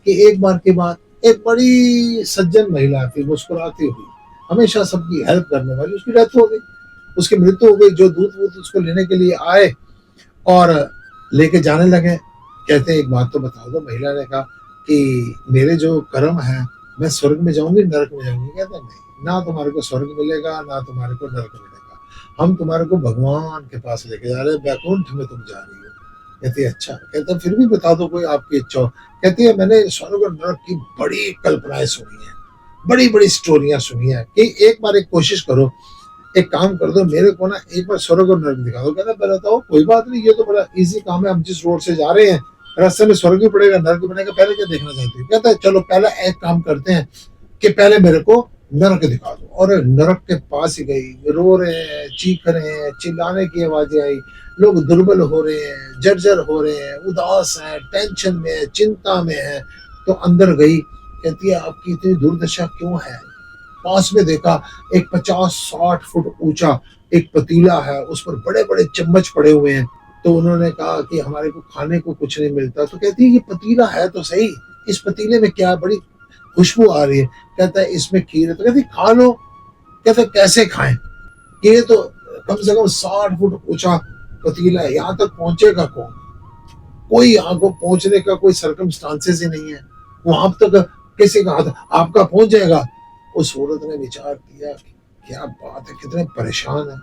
कि एक बार की बात, एक बड़ी सज्जन महिला थी, मुस्कुराती हुई, हमेशा सबकी हेल्प करने वाली, उसकी डेथ हो गई, उसकी मृत्यु हो गई। जो दूत वूत उसको लेने के लिए आए और लेके जाने लगे, कहते एक बात तो बता दो। महिला ने कहा कि मेरे जो कर्म है, मैं स्वर्ग में जाऊंगी नरक में जाऊंगी? कहते नहीं, ना तुम्हारे को स्वर्ग मिलेगा ना तुम्हारे को नरक मिलेगा, हम तुम्हारे को भगवान के पास लेके जा रहे हैं, बैकुंठ में तुम जा रही हो। कहती है अच्छा। कहता फिर भी बता दो कोई आपकी इच्छा हो। कहती है मैंने स्वर्ग और नरक की बड़ी कल्पनाएं सुनी है, बड़ी बड़ी स्टोरियां सुनी है, कि एक बार एक कोशिश करो, एक काम कर दो, मेरे को ना एक बार स्वर्ग और नरक दिखा दो। कहता पहले तो कोई बात नहीं, ये तो बड़ा इजी काम है, हम जिस रोड से जा रहे हैं रास्ते में स्वर्ग भी पड़ेगा नरक भी पड़ेगा, पहले क्या देखना चाहते हो? कहता है चलो पहले एक काम करते हैं कि पहले मेरे को नरक दिखा दो। और नरक के पास ही गई, रो रहे हैं, चीख रहे हैं, चिल्लाने की आवाजें आई, लोग दुर्बल हो रहे हैं, जर्जर हो रहे हैं, उदास हैं, टेंशन में है, चिंता में है। तो अंदर गई, कहती है आपकी इतनी दुर्दशा क्यों है? पास में देखा, एक 50-60 फुट ऊंचा एक पतीला है, उस पर बड़े बड़े चम्मच पड़े हुए हैं। तो उन्होंने कहा कि हमारे को खाने को कुछ नहीं मिलता। तो कहती है ये पतीला है तो सही, इस पतीले में क्या बड़ी खुशबू आ रही है? कहता है इसमें खीर है। तो कहती खा लो। कहता कैसे खाएं, कि ये तो कम से कम 60 फुट ऊंचा पतीला है, यहाँ तक पहुंचेगा कौन? कोई यहाँ को पहुंचने का कोई सर्कमस्टांसेस ही नहीं है, वहां तक किसी का हाथ आपका पहुंच जाएगा। उस औरत ने विचार किया कि क्या बात है, कितने परेशान है।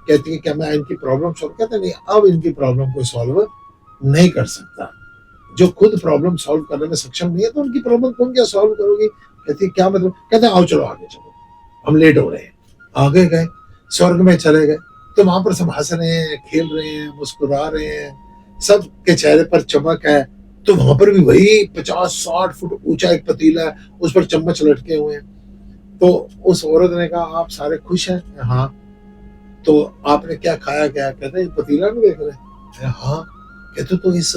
कहती है क्या मैं इनकी प्रॉब्लम सॉल्व? कहते नहीं, अब इनकी प्रॉब्लम को सॉल्व नहीं कर सकता। जो खुद प्रॉब्लम सॉल्व करने में सक्षम नहीं है तो उनकी प्रॉब्लम तुम क्या सॉल्व करोगी? कहती है क्या मतलब? कहते आओ चलो आगे चलो, हम लेट हो रहे हैं। आगे गए, स्वर्ग में चले गए। तो वहां पर सब हंस रहे हैं, खेल रहे हैं, मुस्कुरा रहे हैं, सबके चेहरे पर चमक है। तो वहां पर भी वही 50-60 फुट ऊंचा एक पतीला है, उस पर चम्मच लटके हुए हैं। तो उस औरत ने कहा आप सारे खुश हैं? हाँ। तो आपने क्या खाया? क्या? कहते हैं पतीला नहीं देख रहे? हाँ। कहते तो इस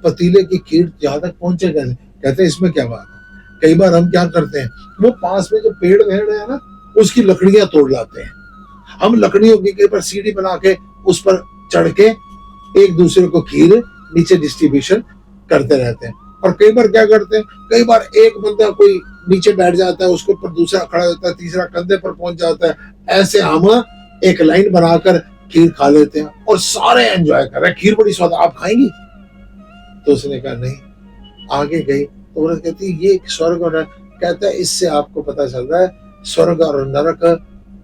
पतीले की खीर जहां तक पहुंचे कैसे? कहते हैं इसमें क्या बात है, कई बार हम क्या करते हैं, वो पास में जो पेड़ वेड़ है ना, उसकी लकड़ियां तोड़ लाते हैं। हम लकड़ियों के ऊपर सीढ़ी बना के उस पर चढ़ के एक दूसरे को खीर नीचे डिस्ट्रीब्यूशन करते रहते हैं। और कई बार क्या करते हैं, कई बार एक बंदा कोई नीचे बैठ जाता है, उसके ऊपर दूसरा खड़ा होता है, तीसरा कंधे पर पहुंच जाता है। ऐसे हम एक लाइन बनाकर खीर खा लेते हैं और सारे एंजॉय कर रहे हैं, खीर बड़ी स्वाद, आप खाएंगी? तो उसने कहा नहीं। आगे गई तो औरत कहती ये स्वर्ग और नरक। कहता है इससे आपको पता चल रहा है स्वर्ग और नरक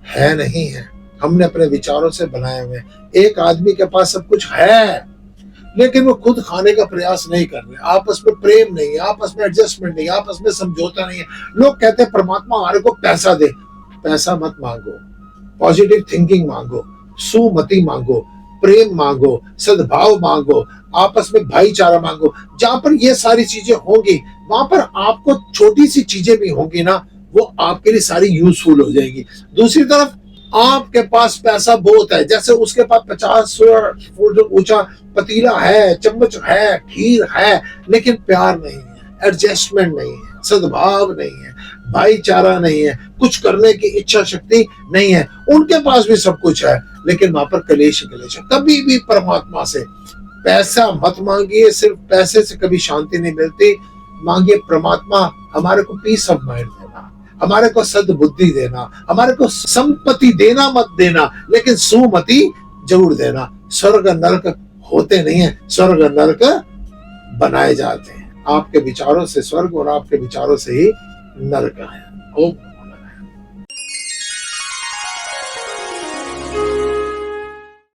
है नहीं है, हमने अपने विचारों से बनाए हुए। एक आदमी के पास सब कुछ है लेकिन वो खुद खाने का प्रयास नहीं कर रहे, आपस में प्रेम नहीं है, आपस में एडजस्टमेंट नहीं है, आपस में समझौता नहीं है। लोग कहते हैं परमात्मा हमारे को पैसा दे। पैसा मत मांगो, पॉजिटिव थिंकिंग मांगो, सुमति मांगो, प्रेम मांगो, सद्भाव मांगो, आपस में भाईचारा मांगो। जहां पर ये सारी चीजें होंगी वहां पर आपको छोटी सी चीजें भी होंगी ना, वो आपके लिए सारी यूजफुल हो जाएगी। दूसरी तरफ आपके पास पैसा बहुत है, जैसे उसके पास 50 फुट ऊंचा पतीला है, चम्मच है, खीर है, लेकिन प्यार नहीं है, एडजस्टमेंट नहीं है, सद्भाव नहीं है, भाईचारा नहीं है, कुछ करने की इच्छा शक्ति नहीं है। उनके पास भी सब कुछ है लेकिन वहां पर कलेश कलेश है। कभी भी परमात्मा से पैसा मत मांगिए, सिर्फ पैसे से कभी शांति नहीं मिलती। मांगिए परमात्मा हमारे को पीस ऑफ माइंड देना, हमारे को सद्बुद्धि देना, हमारे को संपत्ति देना मत देना, लेकिन सुमति जरूर देना। स्वर्ग नरक होते नहीं है, स्वर्ग नरक बनाए जाते हैं। आपके विचारों से स्वर्ग और आपके विचारों से ही नरक है। ओम